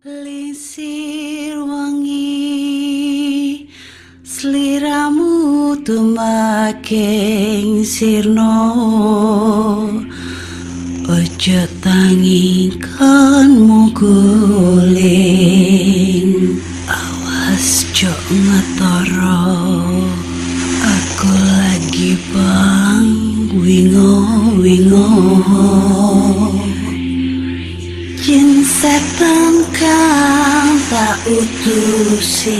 Lisir wangi sliramu tumaking sirno ojo tangi kanmu guling awas jok ngetoro aku lagi bang wingo jin setan kang tak utusi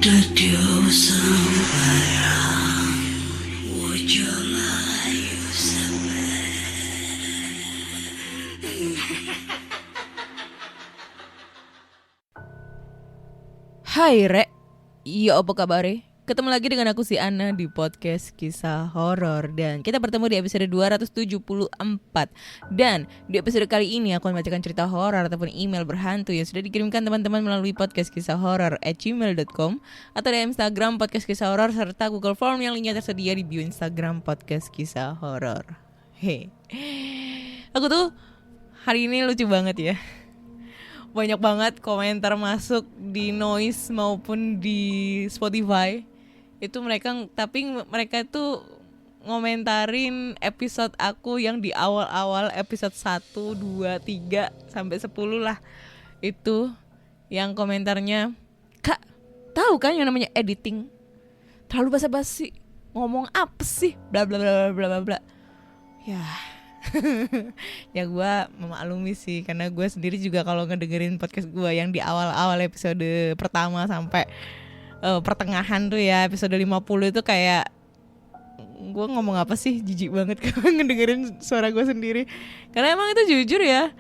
dadyo sembarang wojo layu Hai Rek, iya apa kabare? Ketemu lagi dengan aku si Ana di podcast kisah horor. Dan kita bertemu di episode 274. Dan di episode kali ini aku akan membacakan cerita horor ataupun email berhantu yang sudah dikirimkan teman-teman melalui podcast kisah horor @gmail.com atau di Instagram podcast kisah horor serta Google Form yang linknya tersedia di bio Instagram podcast kisah horor. Hei, aku tuh hari ini lucu banget ya. Banyak banget komentar masuk di Noise maupun di Spotify. Itu mereka tuh ngomentarin episode aku yang di awal-awal episode 1, 2, 3 sampai 10 lah. Itu yang komentarnya, "Kak, tahu kan yang namanya editing? Terlalu basa-basi. Ngomong apa sih? Bla bla bla bla bla bla." Ya. Ya gue memaklumi sih, karena gue sendiri juga kalau ngedengerin podcast gue yang di awal-awal episode pertama sampai pertengahan tuh ya episode 50 itu kayak gue ngomong apa sih, jijik banget kalau ngedengerin suara gue sendiri. Karena emang itu jujur ya,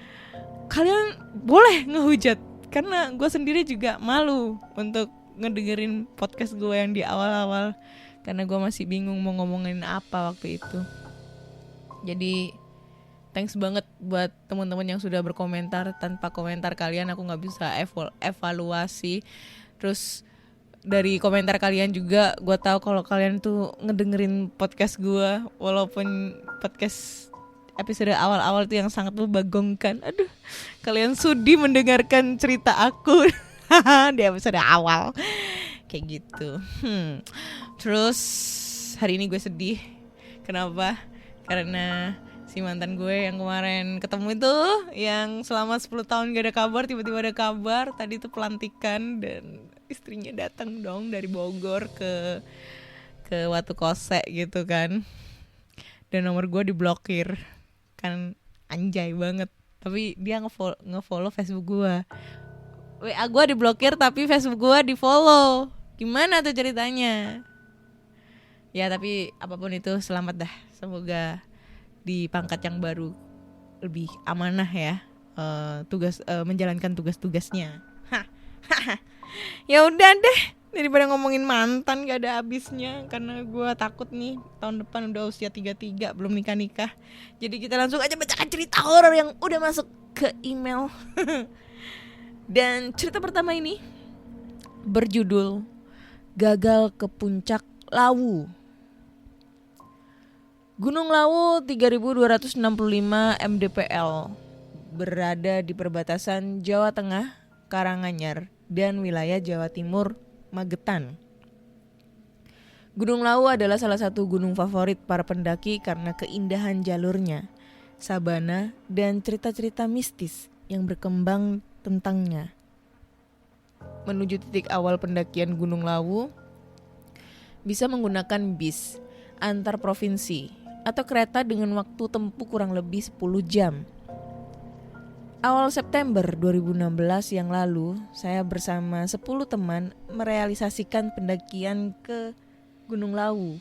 kalian boleh ngehujat karena gue sendiri juga malu untuk ngedengerin podcast gue yang di awal-awal, karena gue masih bingung mau ngomongin apa waktu itu. Jadi thanks banget buat teman-teman yang sudah berkomentar. Tanpa komentar kalian aku nggak bisa evaluasi. Terus dari komentar kalian juga gue tahu kalau kalian tuh ngedengerin podcast gue, walaupun podcast episode awal-awal tuh yang sangat membagongkan. Aduh, kalian sudi mendengarkan cerita aku di episode awal kayak gitu. Terus hari ini gue sedih. Kenapa? Karena si mantan gue yang kemarin ketemu itu, yang selama 10 tahun gak ada kabar, tiba-tiba ada kabar. Tadi itu pelantikan dan istrinya datang dong dari Bogor ke Watu Kose gitu kan. Dan nomor gue diblokir. Kan anjay banget. Tapi dia nge-follow Facebook gue. WA gue diblokir tapi Facebook gue di-follow. Gimana tuh ceritanya? Ya tapi apapun itu selamat dah. Semoga di pangkat yang baru lebih amanah ya, menjalankan tugas-tugasnya. Ya udah deh, daripada ngomongin mantan gak ada habisnya, karena gue takut nih tahun depan udah usia 33 belum nikah. Jadi kita langsung aja bacakan cerita horor yang udah masuk ke email. Dan cerita pertama ini berjudul Gagal ke Puncak Lawu. Gunung Lawu 3265 mdpl berada di perbatasan Jawa Tengah, Karanganyar, dan wilayah Jawa Timur, Magetan. Gunung Lawu adalah salah satu gunung favorit para pendaki karena keindahan jalurnya, sabana, dan cerita-cerita mistis yang berkembang tentangnya. Menuju titik awal pendakian Gunung Lawu bisa menggunakan bis antar provinsi atau kereta dengan waktu tempuh kurang lebih 10 jam. Awal September 2016 yang lalu, saya bersama 10 teman merealisasikan pendakian ke Gunung Lawu.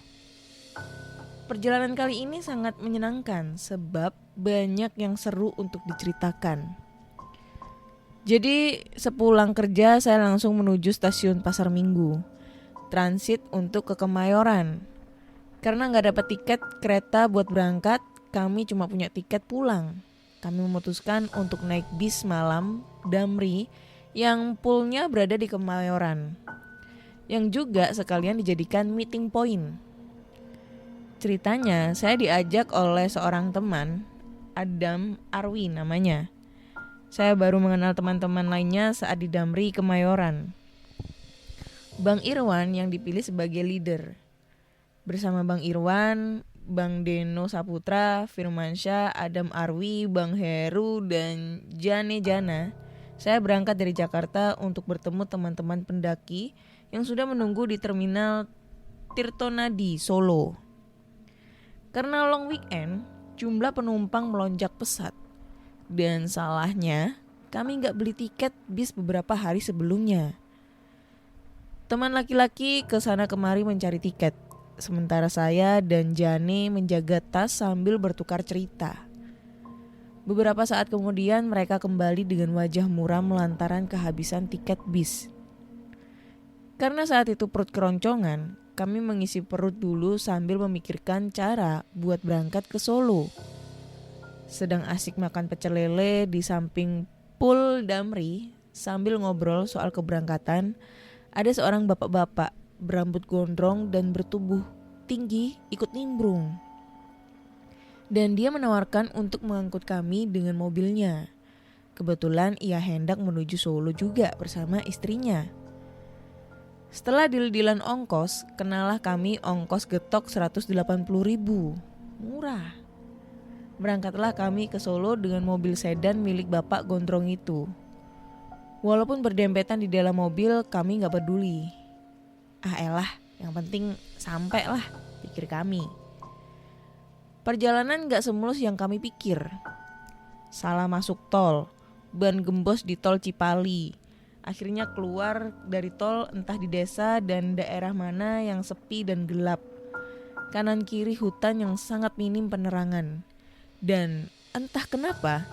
Perjalanan kali ini sangat menyenangkan sebab banyak yang seru untuk diceritakan. Jadi sepulang kerja saya langsung menuju stasiun Pasar Minggu, transit untuk ke Kemayoran. Karena gak dapat tiket kereta buat berangkat, kami cuma punya tiket pulang. Kami memutuskan untuk naik bis malam Damri yang poolnya berada di Kemayoran, yang juga sekalian dijadikan meeting point. Ceritanya saya diajak oleh seorang teman, Adam Arwi namanya. Saya baru mengenal teman-teman lainnya saat di Damri Kemayoran. Bang Irwan yang dipilih sebagai leader. Bersama Bang Irwan, Bang Deno Saputra, Firmansyah, Adam Arwi, Bang Heru, dan Jane Jana, saya berangkat dari Jakarta untuk bertemu teman-teman pendaki yang sudah menunggu di Terminal Tirtonadi, Solo. Karena long weekend, jumlah penumpang melonjak pesat. Dan salahnya, kami nggak beli tiket bis beberapa hari sebelumnya. Teman laki-laki kesana kemari mencari tiket. Sementara saya dan Jane menjaga tas sambil bertukar cerita. Beberapa saat kemudian mereka kembali dengan wajah muram lantaran kehabisan tiket bis. Karena saat itu perut keroncongan, kami mengisi perut dulu sambil memikirkan cara buat berangkat ke Solo. Sedang asik makan pecel lele di samping pool Damri sambil ngobrol soal keberangkatan, ada seorang bapak-bapak berambut gondrong dan bertubuh tinggi ikut nimbrung. Dan dia menawarkan untuk mengangkut kami dengan mobilnya. Kebetulan ia hendak menuju Solo juga bersama istrinya. Setelah deal-dealan ongkos, kenalah kami ongkos getok 180.000. Murah. Berangkatlah kami ke Solo dengan mobil sedan milik bapak gondrong itu. Walaupun berdempetan di dalam mobil, kami gak peduli. Elah, yang penting sampai lah, pikir kami. Perjalanan gak semulus yang kami pikir. Salah masuk tol, ban gembos di tol Cipali. Akhirnya keluar dari tol entah di desa dan daerah mana yang sepi dan gelap. Kanan kiri hutan yang sangat minim penerangan. Dan entah kenapa,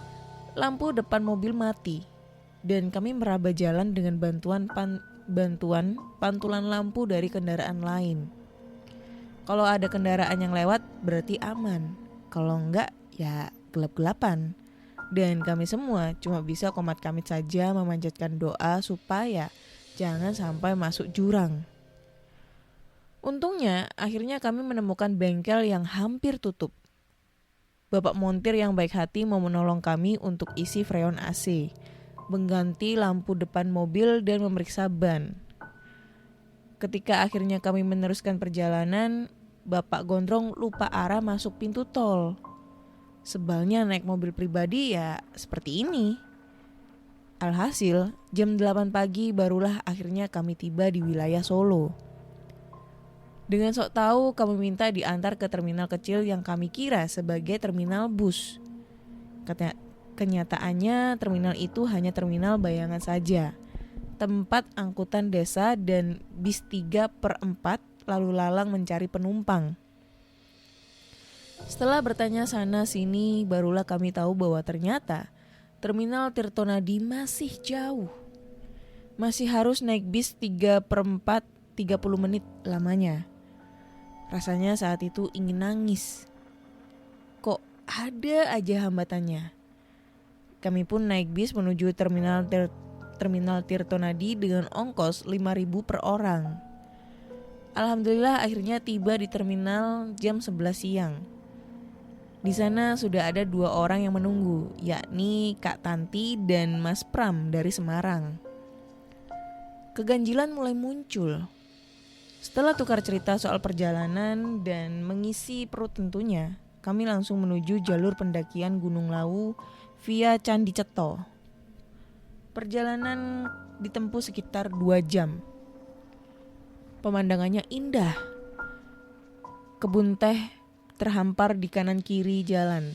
lampu depan mobil mati. Dan kami meraba jalan dengan bantuan pantulan lampu dari kendaraan lain. Kalau ada kendaraan yang lewat berarti aman. Kalau enggak ya gelap-gelapan. Dan kami semua cuma bisa komat-kamit saja memanjatkan doa supaya jangan sampai masuk jurang. Untungnya akhirnya kami menemukan bengkel yang hampir tutup. Bapak montir yang baik hati mau menolong kami untuk isi freon AC, mengganti lampu depan mobil dan memeriksa ban. Ketika akhirnya kami meneruskan perjalanan, Bapak Gondrong lupa arah masuk pintu tol. Sebalnya naik mobil pribadi ya seperti ini. Alhasil, jam 8 pagi barulah akhirnya kami tiba di wilayah Solo. Dengan sok tahu kami minta diantar ke terminal kecil yang kami kira sebagai terminal bus. Kenyataannya terminal itu hanya terminal bayangan saja. Tempat angkutan desa dan bis 3/4 lalu lalang mencari penumpang. Setelah bertanya sana sini barulah kami tahu bahwa ternyata terminal Tirtonadi masih jauh. Masih harus naik bis 3/4 30 menit lamanya. Rasanya saat itu ingin nangis. Kok ada aja hambatannya. Kami pun naik bis menuju terminal Tirtonadi dengan ongkos 5.000 per orang. Alhamdulillah akhirnya tiba di terminal jam 11 siang. Di sana sudah ada 2 orang yang menunggu, yakni Kak Tanti dan Mas Pram dari Semarang. Keganjilan mulai muncul. Setelah tukar cerita soal perjalanan dan mengisi perut tentunya, kami langsung menuju jalur pendakian Gunung Lawu via Candi Ceto. Perjalanan ditempuh sekitar 2 jam. Pemandangannya indah. Kebun teh terhampar di kanan kiri jalan.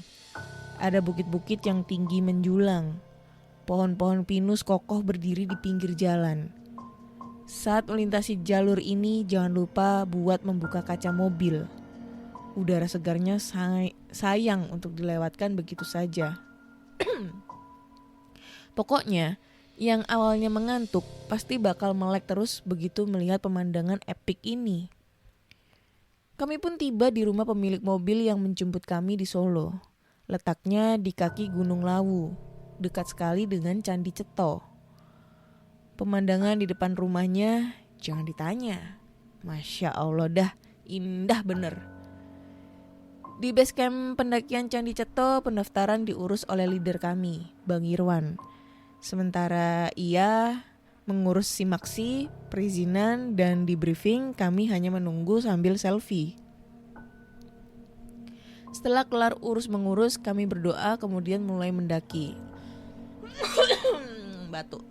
Ada bukit-bukit yang tinggi menjulang. Pohon-pohon pinus kokoh berdiri di pinggir jalan. Saat melintasi jalur ini jangan lupa buat membuka kaca mobil. Udara segarnya sayang untuk dilewatkan begitu saja. Pokoknya yang awalnya mengantuk pasti bakal melek terus begitu melihat pemandangan epik ini. Kami pun tiba di rumah pemilik mobil yang menjemput kami di Solo. Letaknya di kaki Gunung Lawu, dekat sekali dengan Candi Ceto. Pemandangan di depan rumahnya jangan ditanya. Masya Allah dah, indah bener. Di base camp pendakian Candi Ceto, pendaftaran diurus oleh leader kami, Bang Irwan. Sementara ia mengurus simaksi, perizinan, dan di briefing kami hanya menunggu sambil selfie. Setelah kelar urus-mengurus, kami berdoa kemudian mulai mendaki. Batuk.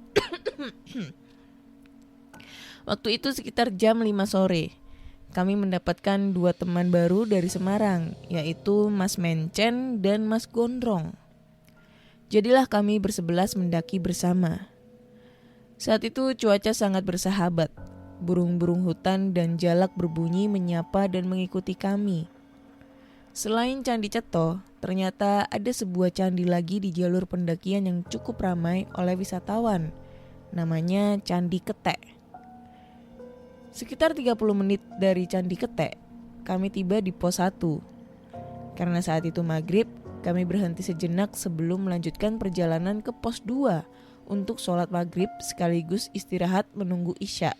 Waktu itu sekitar jam 5 sore. Kami mendapatkan 2 teman baru dari Semarang, yaitu Mas Mencen dan Mas Gondrong. Jadilah kami bersebelas mendaki bersama. Saat itu cuaca sangat bersahabat. Burung-burung hutan dan jalak berbunyi menyapa dan mengikuti kami. Selain Candi Ceto, ternyata ada sebuah candi lagi di jalur pendakian yang cukup ramai oleh wisatawan. Namanya Candi Ketek. Sekitar 30 menit dari Candi Ketek, kami tiba di pos 1. Karena saat itu maghrib, kami berhenti sejenak sebelum melanjutkan perjalanan ke pos 2 untuk sholat maghrib sekaligus istirahat menunggu isya.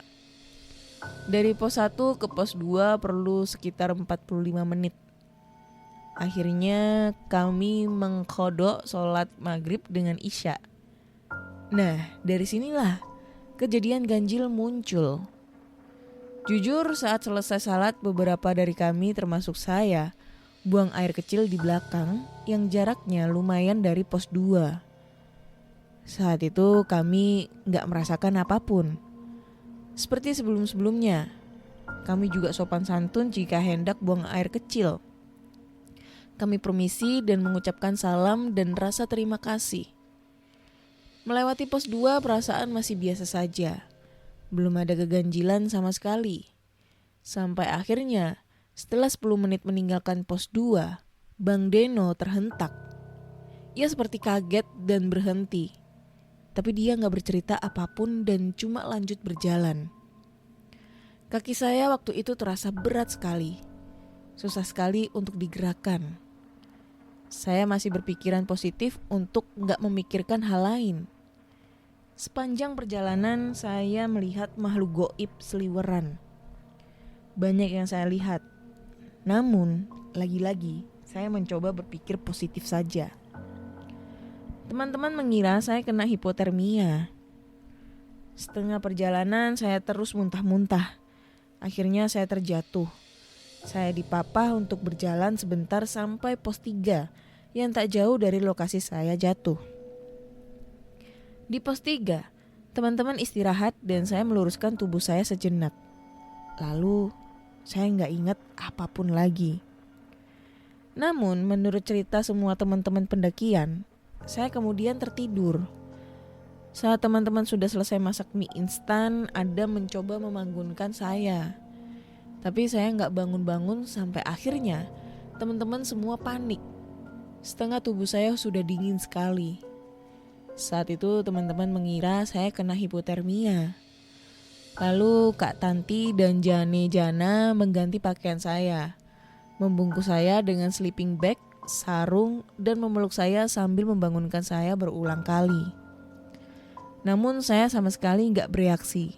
Dari pos 1 ke pos 2 perlu sekitar 45 menit. Akhirnya kami mengqodho sholat maghrib dengan isya. Nah, dari sinilah kejadian ganjil muncul. Jujur, saat selesai salat beberapa dari kami termasuk saya buang air kecil di belakang yang jaraknya lumayan dari pos 2. Saat itu kami gak merasakan apapun. Seperti sebelum-sebelumnya, kami juga sopan santun jika hendak buang air kecil. Kami permisi dan mengucapkan salam dan rasa terima kasih. Melewati pos 2 perasaan masih biasa saja. Belum ada keganjilan sama sekali. Sampai akhirnya setelah 10 menit meninggalkan pos 2, Bang Deno terhentak. Ia seperti kaget dan berhenti. Tapi dia gak bercerita apapun dan cuma lanjut berjalan. Kaki saya waktu itu terasa berat sekali. Susah sekali untuk digerakkan. Saya masih berpikiran positif untuk gak memikirkan hal lain. Sepanjang perjalanan saya melihat makhluk goib seliweran. Banyak yang saya lihat. Namun, lagi-lagi saya mencoba berpikir positif saja. Teman-teman mengira saya kena hipotermia. Setengah perjalanan saya terus muntah-muntah. Akhirnya saya terjatuh. Saya dipapah untuk berjalan sebentar sampai pos 3 yang tak jauh dari lokasi saya jatuh. Di pos 3, teman-teman istirahat dan saya meluruskan tubuh saya sejenak. Lalu saya gak ingat apapun lagi. Namun menurut cerita semua teman-teman pendakian, saya kemudian tertidur. Saat teman-teman sudah selesai masak mie instan, ada mencoba membangunkan saya. Tapi saya gak bangun-bangun sampai akhirnya teman-teman semua panik. Setengah tubuh saya sudah dingin sekali. Saat itu teman-teman mengira saya kena hipotermia. Lalu Kak Tanti dan Jane Jana mengganti pakaian saya, membungkus saya dengan sleeping bag, sarung, dan memeluk saya sambil membangunkan saya berulang kali. Namun saya sama sekali gak bereaksi.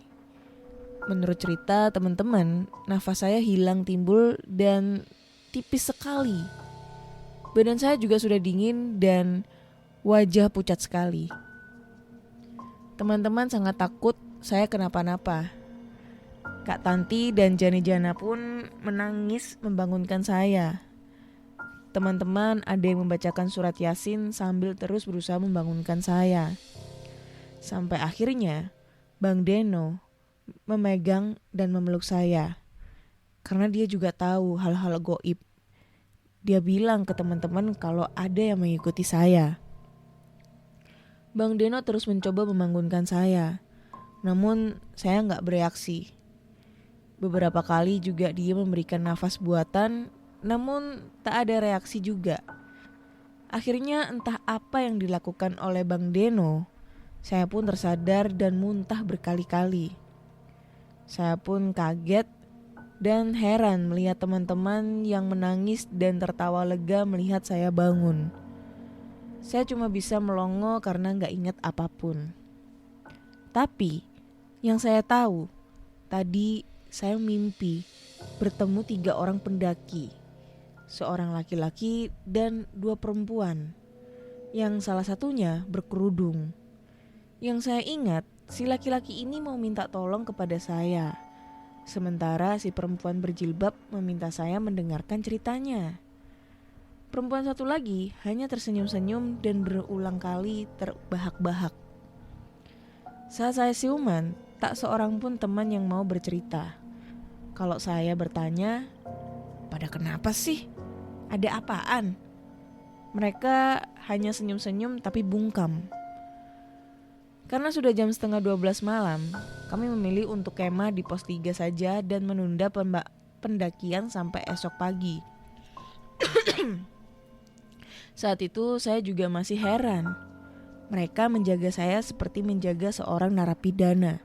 Menurut cerita teman-teman, nafas saya hilang timbul dan tipis sekali. Badan saya juga sudah dingin dan wajah pucat sekali. Teman-teman sangat takut saya kenapa-napa. Kak Tanti dan Jani Jana pun menangis membangunkan saya. Teman-teman ada yang membacakan surat Yasin sambil terus berusaha membangunkan saya. Sampai akhirnya Bang Deno memegang dan memeluk saya. Karena dia juga tahu hal-hal goib. Dia bilang ke teman-teman kalau ada yang mengikuti saya. Bang Deno terus mencoba membangunkan saya. Namun saya gak bereaksi. Beberapa kali juga dia memberikan nafas buatan, namun tak ada reaksi juga. Akhirnya entah apa yang dilakukan oleh Bang Deno, saya pun tersadar dan muntah berkali-kali. Saya pun kaget dan heran melihat teman-teman yang menangis dan tertawa lega melihat saya bangun. Saya cuma bisa melongo karena gak ingat apapun. Tapi yang saya tahu, tadi saya mimpi bertemu 3 orang pendaki. Seorang laki-laki dan 2 perempuan. Yang salah satunya berkerudung. Yang saya ingat, si laki-laki ini mau minta tolong kepada saya. Sementara si perempuan berjilbab meminta saya mendengarkan ceritanya. Perempuan satu lagi hanya tersenyum-senyum dan berulang kali terbahak-bahak. Saat saya siuman, tak seorang pun teman yang mau bercerita. Kalau saya bertanya, pada kenapa sih? Ada apaan? Mereka hanya senyum-senyum tapi bungkam. Karena sudah jam 11:30 malam, kami memilih untuk kemah di pos 3 saja dan menunda pendakian sampai esok pagi. Saat itu saya juga masih heran. Mereka menjaga saya seperti menjaga seorang narapidana.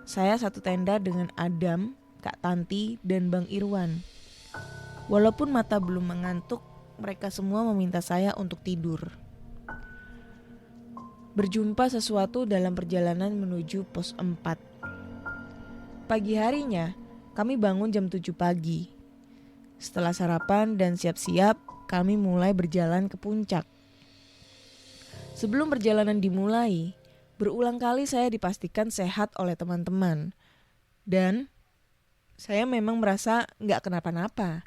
Saya satu tenda dengan Adam, Kak Tanti, dan Bang Irwan. Walaupun mata belum mengantuk, mereka semua meminta saya untuk tidur. Berjumpa sesuatu dalam perjalanan menuju pos 4. Pagi harinya, kami bangun jam 7 pagi. Setelah sarapan dan siap-siap, kami mulai berjalan ke puncak. Sebelum perjalanan dimulai, berulang kali saya dipastikan sehat oleh teman-teman. Dan saya memang merasa gak kenapa-napa.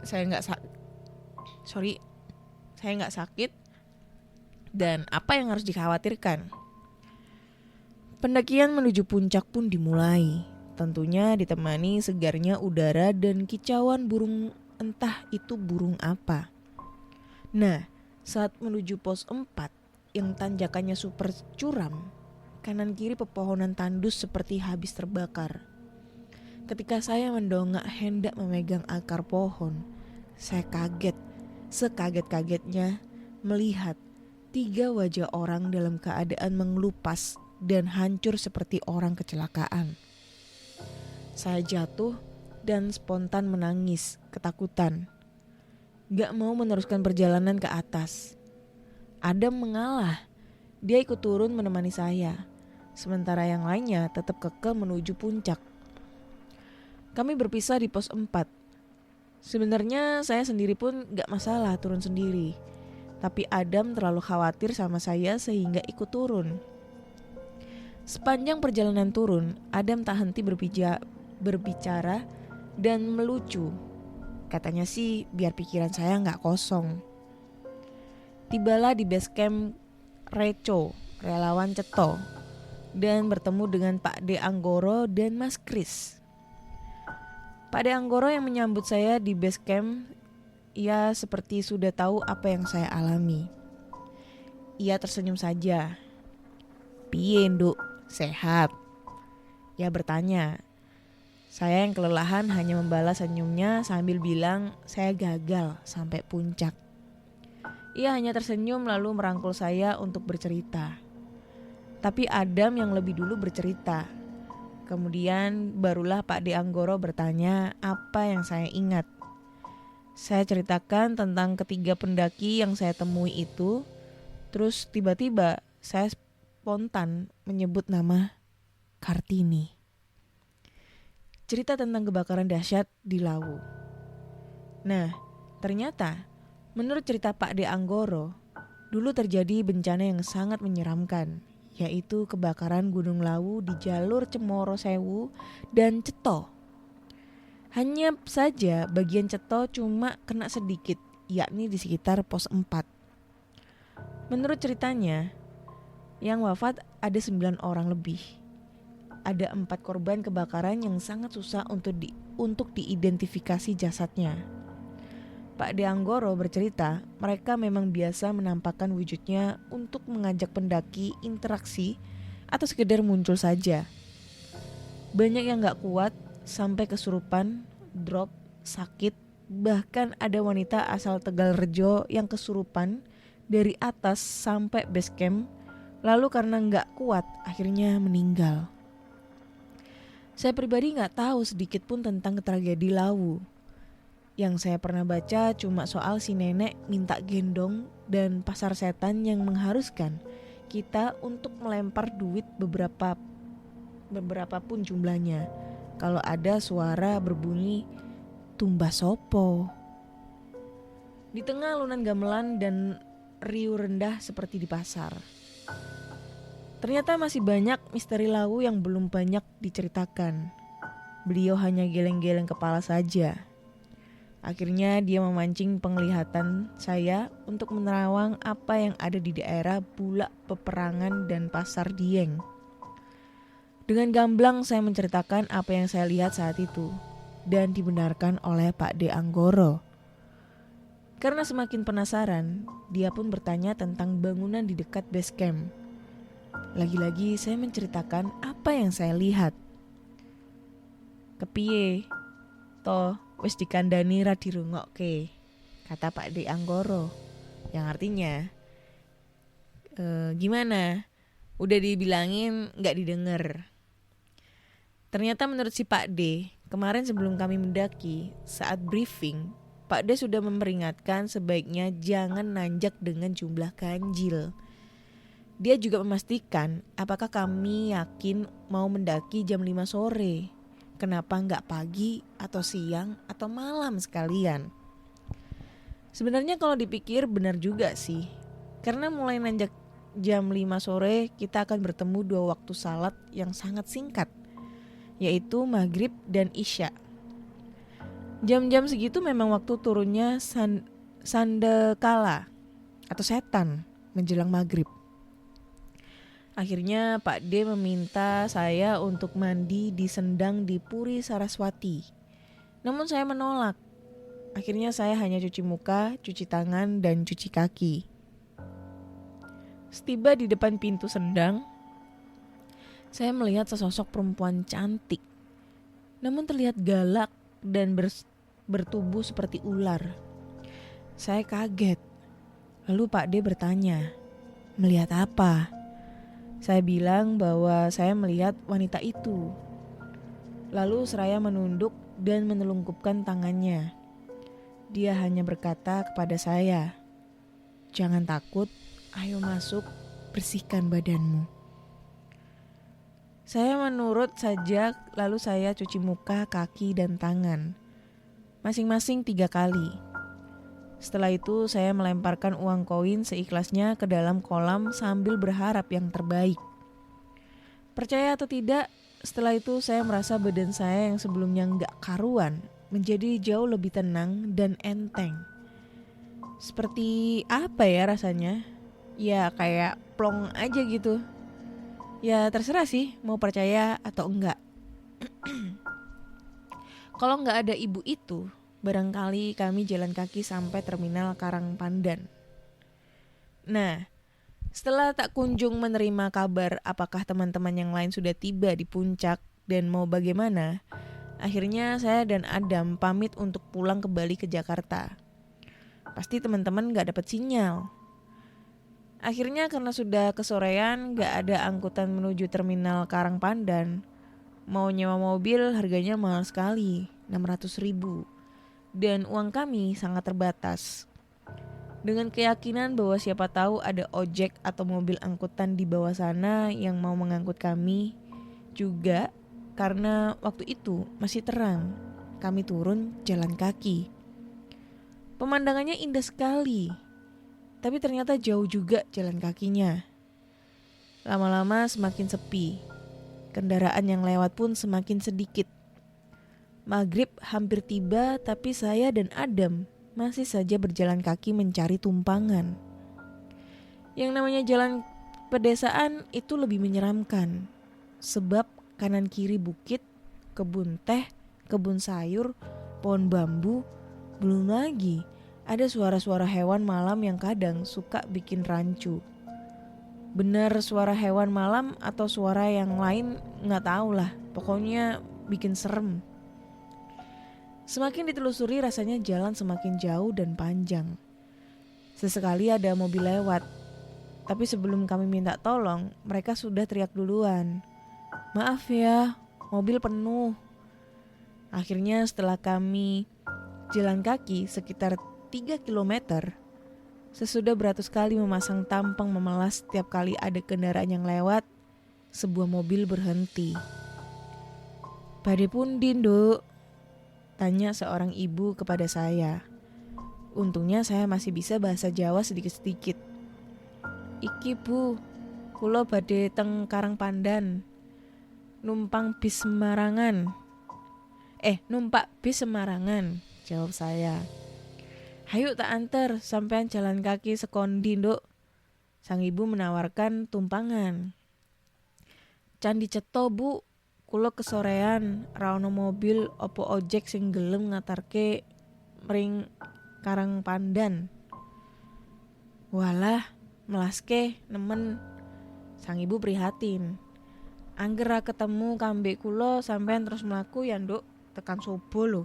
Saya nggak sakit dan apa yang harus dikhawatirkan. Pendakian menuju puncak pun dimulai, tentunya ditemani segarnya udara dan kicauan burung, entah itu burung apa. Nah, saat menuju pos 4 yang tanjakannya super curam, kanan kiri pepohonan tandus seperti habis terbakar. Ketika saya mendongak hendak memegang akar pohon, saya kaget, sekaget-kagetnya melihat 3 wajah orang dalam keadaan mengelupas dan hancur seperti orang kecelakaan. Saya jatuh dan spontan menangis, ketakutan. Gak mau meneruskan perjalanan ke atas. Adam mengalah, dia ikut turun menemani saya, sementara yang lainnya tetap kekeh menuju puncak. Kami berpisah di pos 4. Sebenarnya saya sendiri pun gak masalah turun sendiri. Tapi Adam terlalu khawatir sama saya sehingga ikut turun. Sepanjang perjalanan turun, Adam tak henti berbicara dan melucu. Katanya sih biar pikiran saya gak kosong. Tibalah di base camp Reco, relawan Ceto, dan bertemu dengan Pak D. Anggoro dan Mas Kris. Pak De Anggoro yang menyambut saya di base camp, ia seperti sudah tahu apa yang saya alami. Ia tersenyum saja. "Piye, Nduk? Sehat?" Ia bertanya. Saya yang kelelahan hanya membalas senyumnya sambil bilang saya gagal sampai puncak. Ia hanya tersenyum lalu merangkul saya untuk bercerita. Tapi Adam yang lebih dulu bercerita. Kemudian barulah Pak De Anggoro bertanya apa yang saya ingat. Saya ceritakan tentang ketiga pendaki yang saya temui itu. Terus tiba-tiba saya spontan menyebut nama Kartini. Cerita tentang kebakaran dahsyat di Lawu. Nah, ternyata menurut cerita Pak De Anggoro, dulu terjadi bencana yang sangat menyeramkan, yaitu kebakaran Gunung Lawu di jalur Cemoro Sewu dan Ceto. Hanya saja bagian Ceto cuma kena sedikit, yakni di sekitar pos 4. Menurut ceritanya, yang wafat ada 9 orang lebih. Ada 4 korban kebakaran yang sangat susah untuk diidentifikasi jasadnya. Pak De Anggoro bercerita, mereka memang biasa menampakkan wujudnya untuk mengajak pendaki interaksi atau sekedar muncul saja. Banyak yang gak kuat sampai kesurupan, drop, sakit, bahkan ada wanita asal Tegalrejo yang kesurupan dari atas sampai base camp, lalu karena gak kuat akhirnya meninggal. Saya pribadi gak tahu sedikit pun tentang tragedi Lawu. Yang saya pernah baca cuma soal si nenek minta gendong dan pasar setan yang mengharuskan kita untuk melempar duit beberapa pun jumlahnya kalau ada suara berbunyi tumbas sopo. Di tengah alunan gamelan dan riuh rendah seperti di pasar. Ternyata masih banyak misteri Lawu yang belum banyak diceritakan. Beliau hanya geleng-geleng kepala saja. Akhirnya dia memancing penglihatan saya untuk menerawang apa yang ada di daerah Bulak Peperangan dan Pasar Dieng. Dengan gamblang saya menceritakan apa yang saya lihat saat itu dan dibenarkan oleh Pak D. Anggoro. Karena semakin penasaran, dia pun bertanya tentang bangunan di dekat base camp. Lagi-lagi saya menceritakan apa yang saya lihat. Kepiye? Toh wis dikandani ra dirungokke, kata Pak D. Anggoro. Yang artinya gimana? Udah dibilangin gak didengar. Ternyata menurut si Pak D, kemarin sebelum kami mendaki, saat briefing, Pak D sudah memperingatkan sebaiknya jangan nanjak dengan jumlah ganjil. Dia juga memastikan apakah kami yakin mau mendaki jam 5 sore. Kenapa nggak pagi atau siang atau malam sekalian? Sebenarnya kalau dipikir benar juga sih. Karena mulai nanjak jam 5 sore kita akan bertemu 2 waktu salat yang sangat singkat, yaitu maghrib dan isya. Jam-jam segitu memang waktu turunnya sandekala atau setan menjelang maghrib. Akhirnya Pak D meminta saya untuk mandi di sendang di Puri Saraswati. Namun saya menolak. Akhirnya saya hanya cuci muka, cuci tangan, dan cuci kaki. Setiba di depan pintu sendang, saya melihat sesosok perempuan cantik. Namun terlihat galak dan bertubuh seperti ular. Saya kaget. Lalu Pak D bertanya, "Melihat apa?" Saya bilang bahwa saya melihat wanita itu. Lalu seraya menunduk dan menelungkupkan tangannya. Dia hanya berkata kepada saya, "Jangan takut, ayo masuk, bersihkan badanmu." Saya menurut saja, lalu saya cuci muka, kaki, dan tangan. Masing-masing 3 kali. Setelah itu saya melemparkan uang koin seikhlasnya ke dalam kolam sambil berharap yang terbaik. Percaya atau tidak, setelah itu saya merasa badan saya yang sebelumnya nggak karuan menjadi jauh lebih tenang dan enteng. Seperti apa ya rasanya? Ya kayak plong aja gitu. Ya terserah sih mau percaya atau enggak. Kalau nggak ada ibu itu, barangkali kami jalan kaki sampai terminal Karangpandan. Nah, setelah tak kunjung menerima kabar apakah teman-teman yang lain sudah tiba di puncak dan mau bagaimana, akhirnya saya dan Adam pamit untuk pulang kembali ke Jakarta. Pasti teman-teman gak dapat sinyal. Akhirnya karena sudah kesorean, gak ada angkutan menuju terminal Karangpandan. Mau nyewa mobil harganya mahal sekali, 600.000. Dan uang kami sangat terbatas. Dengan keyakinan bahwa siapa tahu ada ojek atau mobil angkutan di bawah sana yang mau mengangkut kami. Juga karena waktu itu masih terang, kami turun jalan kaki. Pemandangannya indah sekali, tapi ternyata jauh juga jalan kakinya. Lama-lama semakin sepi, kendaraan yang lewat pun semakin sedikit. Maghrib hampir tiba, tapi saya dan Adam masih saja berjalan kaki mencari tumpangan. Yang namanya jalan pedesaan itu lebih menyeramkan, sebab kanan kiri bukit, kebun teh, kebun sayur, pohon bambu, belum lagi ada suara-suara hewan malam yang kadang suka bikin rancu. Benar suara hewan malam atau suara yang lain gak tahu lah, pokoknya bikin serem. Semakin ditelusuri rasanya jalan semakin jauh dan panjang. Sesekali ada mobil lewat, tapi sebelum kami minta tolong, mereka sudah teriak duluan. "Maaf ya, mobil penuh." Akhirnya setelah kami jalan kaki sekitar 3 kilometer, sesudah beratus kali memasang tampang memelas setiap kali ada kendaraan yang lewat, sebuah mobil berhenti. "Bade pundi, Nduk?" tanya seorang ibu kepada saya. Untungnya saya masih bisa bahasa Jawa sedikit-sedikit. "Iki Bu, Kulo badhe teng Karangpandan. Numpak bis Semarangan, jawab saya. Hayu tak anter, sampean jalan kaki sekondi, Nduk. Sang ibu menawarkan tumpangan. Candi Ceto, Bu. Kulo kesorean, ra ono mobil opo ojek sing gelem ngatarke mring Karangpandan. Walah, melaske nemen. Sang ibu prihatin. Angger ra ketemu kambek kulo sampean terus mlaku ya, Nduk, tekan Sobo lho.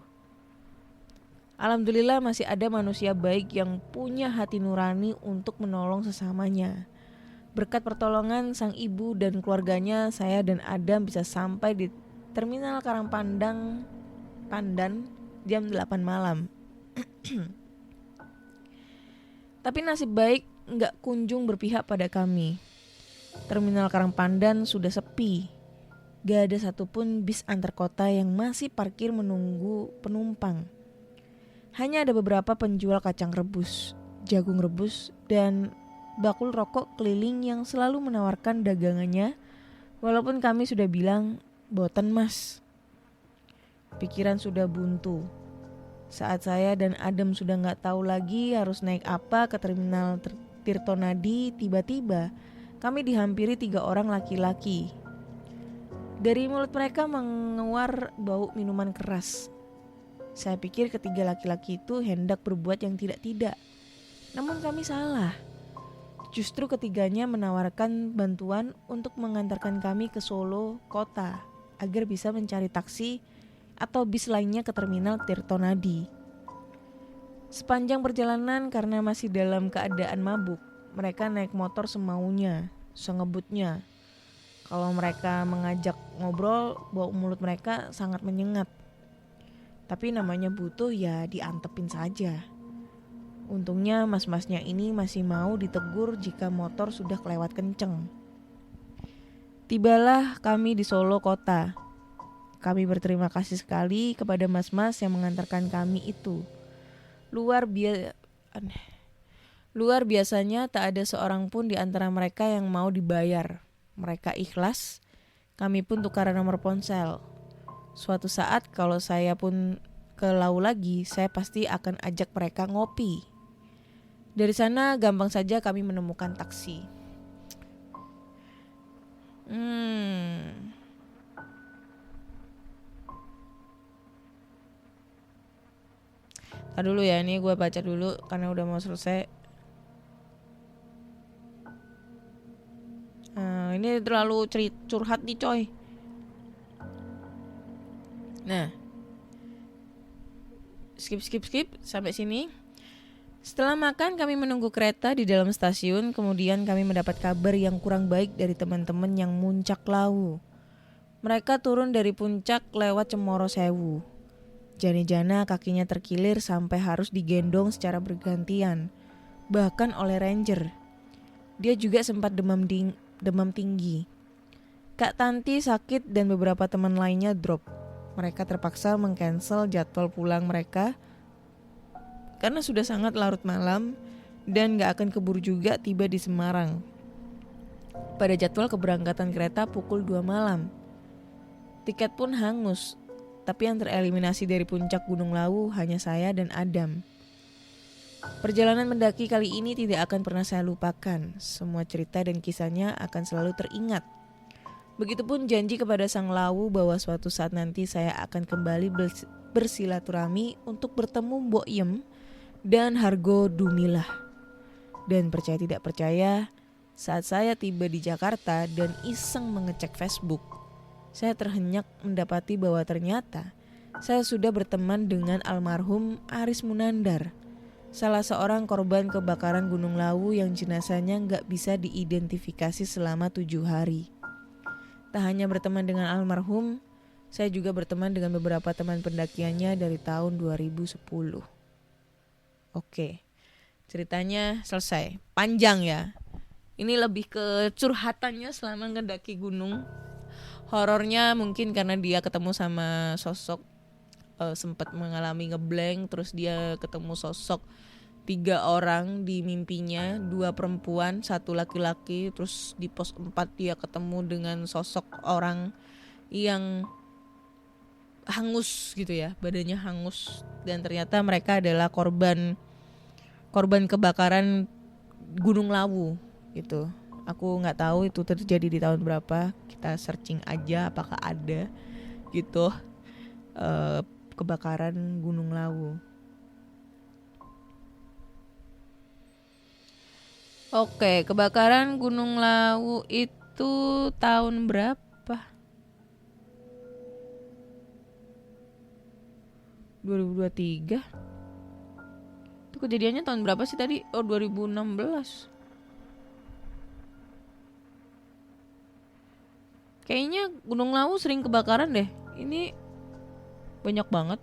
Alhamdulillah masih ada manusia baik yang punya hati nurani untuk menolong sesamanya. Berkat pertolongan sang ibu dan keluarganya, saya dan Adam bisa sampai di Terminal Karangpandan jam 8 malam. Tapi nasib baik gak kunjung berpihak pada kami. Terminal Karangpandan sudah sepi. Gak ada satupun bis antar kota yang masih parkir menunggu penumpang. Hanya ada beberapa penjual kacang rebus, jagung rebus, dan bakul rokok keliling yang selalu menawarkan dagangannya, walaupun kami sudah bilang, boten mas. Pikiran sudah buntu. Saat saya dan Adam sudah gak tahu lagi harus naik apa ke terminal Tirtonadi, tiba-tiba kami dihampiri 3 orang laki-laki. Dari mulut mereka mengeluar bau minuman keras. Saya pikir ketiga laki-laki itu hendak berbuat yang tidak-tidak. Namun kami salah. Justru ketiganya menawarkan bantuan untuk mengantarkan kami ke Solo kota agar bisa mencari taksi atau bis lainnya ke terminal Tirtonadi. Sepanjang perjalanan karena masih dalam keadaan mabuk, mereka naik motor semaunya, sengebutnya. Kalau mereka mengajak ngobrol, bau mulut mereka sangat menyengat. Tapi namanya butuh ya diantepin saja. Untungnya mas-masnya ini masih mau ditegur jika motor sudah kelewat kenceng. Tibalah kami di Solo kota. Kami berterima kasih sekali kepada mas-mas yang mengantarkan kami itu. Luar biasanya tak ada seorang pun di antara mereka yang mau dibayar. Mereka ikhlas. Kami pun tukaran nomor ponsel. Suatu saat kalau saya pun ke Lau lagi, saya pasti akan ajak mereka ngopi. Dari sana gampang saja kami menemukan taksi. Ntar dulu ya, ini gue baca dulu karena udah mau selesai. Ini terlalu curhat nih coy. Nah, skip sampai sini. Setelah makan kami menunggu kereta di dalam stasiun. Kemudian kami mendapat kabar yang kurang baik dari teman-teman yang muncak Lawu. Mereka turun dari puncak lewat Cemoro Sewu. Jana-jana kakinya terkilir sampai harus digendong secara bergantian, bahkan oleh ranger. Dia juga sempat demam tinggi. Kak Tanti sakit dan beberapa teman lainnya drop. Mereka terpaksa mengcancel jadwal pulang mereka karena sudah sangat larut malam dan gak akan keburu juga tiba di Semarang pada jadwal keberangkatan kereta pukul 2 malam. Tiket pun hangus, tapi yang tereliminasi dari puncak Gunung Lawu hanya saya dan Adam. Perjalanan mendaki kali ini tidak akan pernah saya lupakan. Semua cerita dan kisahnya akan selalu teringat. Begitupun janji kepada Sang Lawu bahwa suatu saat nanti saya akan kembali bersilaturahmi untuk bertemu Mbok Yem dan Hargo Dumilah. Dan percaya tidak percaya, saat saya tiba di Jakarta dan iseng mengecek Facebook, saya terhenyak mendapati bahwa ternyata saya sudah berteman dengan almarhum Aris Munandar, salah seorang korban kebakaran Gunung Lawu yang jenazahnya gak bisa diidentifikasi selama 7 hari. Tak hanya berteman dengan almarhum, saya juga berteman dengan beberapa teman pendakiannya dari tahun 2010. Oke, ceritanya selesai. Panjang ya. Ini lebih ke curhatannya selama ngedaki gunung. Horornya mungkin karena dia ketemu sama sosok sempat mengalami ngeblank, terus dia ketemu sosok 3 orang di mimpinya, 2 perempuan, 1 laki-laki. Terus di pos 4 dia ketemu dengan sosok orang yang hangus gitu ya, badannya hangus. Dan ternyata mereka adalah korban kebakaran Gunung Lawu gitu. Aku nggak tahu itu terjadi di tahun berapa. Kita searching aja apakah ada gitu kebakaran Gunung Lawu. Oke, kebakaran Gunung Lawu itu tahun berapa? 2023. Itu kejadiannya tahun berapa sih tadi? Oh, 2016. Kayaknya Gunung Lawu sering kebakaran deh. Ini banyak banget.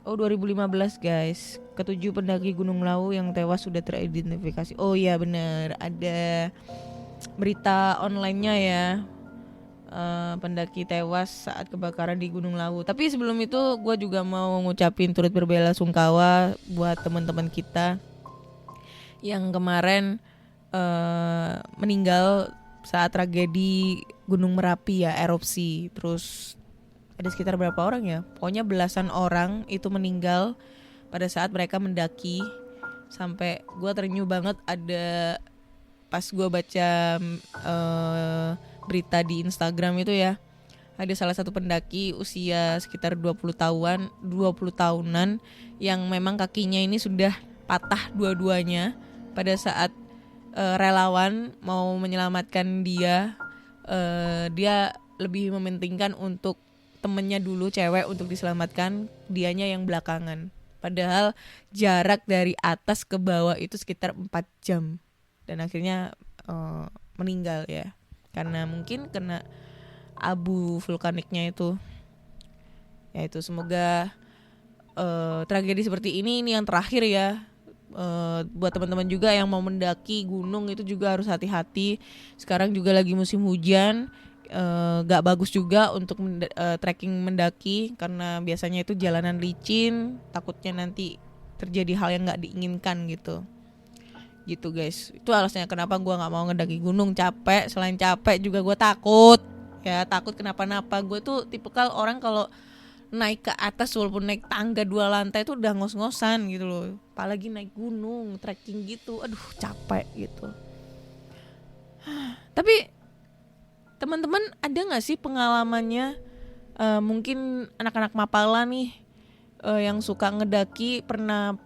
Oh, 2015 guys. Ketujuh pendaki Gunung Lawu yang tewas sudah teridentifikasi. Oh iya benar, ada berita online-nya ya. Pendaki tewas saat kebakaran di Gunung Lawu. Tapi sebelum itu gue juga mau ngucapin turut berbela-sungkawa buat teman-teman kita yang kemarin meninggal saat tragedi Gunung Merapi ya, erupsi. Terus ada sekitar berapa orang ya? Pokoknya belasan orang itu meninggal pada saat mereka mendaki. Sampai gue terenyuh banget ada pas gue baca berita di Instagram itu ya. Ada salah satu pendaki usia sekitar 20 tahunan yang memang kakinya ini sudah patah dua-duanya pada saat relawan mau menyelamatkan dia. Dia lebih mementingkan untuk temennya dulu cewek untuk diselamatkan, dianya yang belakangan. Padahal jarak dari atas ke bawah itu sekitar 4 jam. Dan akhirnya meninggal ya. Karena mungkin kena abu vulkaniknya itu. Ya itu semoga tragedi seperti ini yang terakhir ya. Buat teman-teman juga yang mau mendaki gunung itu juga harus hati-hati. Sekarang juga lagi musim hujan. Gak bagus juga untuk trekking mendaki karena biasanya itu jalanan licin, takutnya nanti terjadi hal yang gak diinginkan gitu guys. Itu alasannya kenapa gue gak mau ngedaki gunung. Capek, selain capek juga gue takut kenapa-napa. Gue tuh tipikal orang kalau naik ke atas walaupun naik tangga 2 lantai itu udah ngos-ngosan gitu loh, apalagi naik gunung, trekking gitu, aduh capek gitu. Tapi teman-teman ada nggak sih pengalamannya, mungkin anak-anak Mapala nih yang suka ngedaki pernah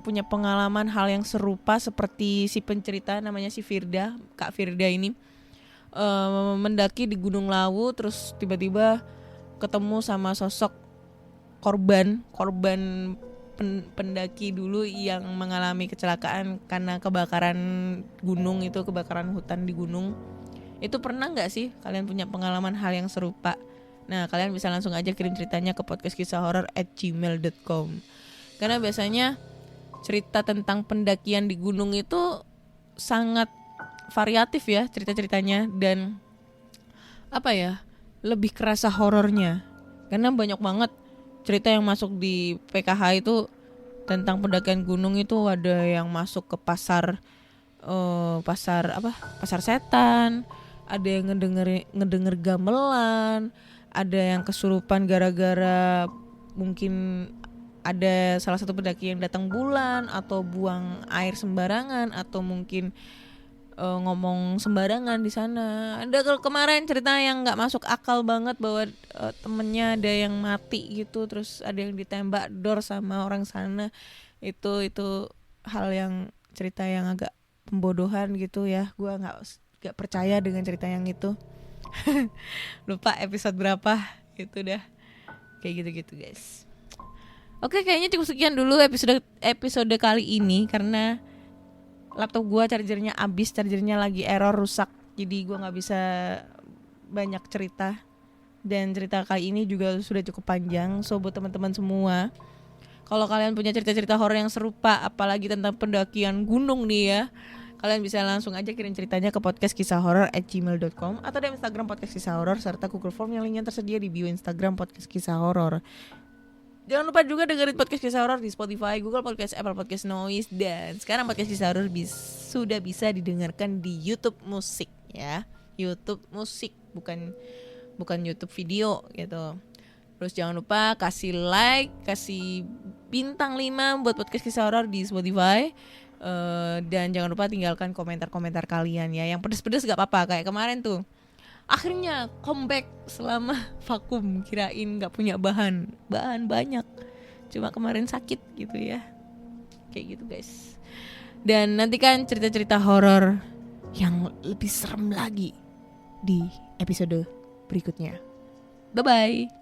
punya pengalaman hal yang serupa seperti si pencerita namanya si Firda, Kak Firda ini mendaki di Gunung Lawu terus tiba-tiba ketemu sama sosok korban pendaki dulu yang mengalami kecelakaan karena kebakaran gunung itu, kebakaran hutan di gunung. Itu pernah gak sih kalian punya pengalaman hal yang serupa? Nah kalian bisa langsung aja kirim ceritanya ke podcastkisahhoror@gmail.com. Karena biasanya cerita tentang pendakian di gunung itu sangat variatif ya cerita-ceritanya. Dan apa ya, lebih kerasa horornya. Karena banyak banget cerita yang masuk di PKH itu tentang pendakian gunung itu. Ada yang masuk ke pasar setan, ada yang ngedenger gamelan, ada yang kesurupan gara-gara mungkin ada salah satu pendaki yang datang bulan atau buang air sembarangan atau mungkin ngomong sembarangan di sana. Ada kemarin cerita yang nggak masuk akal banget bahwa temennya ada yang mati gitu, terus ada yang ditembak dor sama orang sana. Itu hal yang cerita yang agak pembodohan gitu ya. Gue nggak percaya dengan cerita yang itu. Lupa episode berapa itu dah. Kayak gitu guys. Oke, kayaknya cukup sekian dulu episode kali ini karena laptop gue chargernya habis, chargernya lagi error, rusak. Jadi gue nggak bisa banyak cerita. Dan cerita kali ini juga sudah cukup panjang. So buat teman-teman semua, kalau kalian punya cerita-cerita horor yang serupa, apalagi tentang pendakian gunung nih ya, kalian bisa langsung aja kirim ceritanya ke podcastkisahhoror@gmail.com atau di Instagram Podcast Kisah Horor serta Google Form yang linknya tersedia di bio Instagram Podcast Kisah Horor. Jangan lupa juga dengerin podcast Kisah Horor di Spotify, Google Podcast, Apple Podcast, Noise. Dan sekarang podcast Kisah Horor sudah bisa didengarkan di YouTube Musik ya. YouTube Musik, bukan YouTube video gitu. Terus jangan lupa kasih like, kasih bintang 5 buat podcast Kisah Horor di Spotify. Dan jangan lupa tinggalkan komentar-komentar kalian ya. Yang pedes-pedes gak apa-apa, kayak kemarin tuh. Akhirnya comeback selama vakum, kirain gak punya bahan banyak, cuma kemarin sakit gitu ya. Kayak gitu guys. Dan nantikan cerita-cerita horor yang lebih serem lagi di episode berikutnya. Bye bye.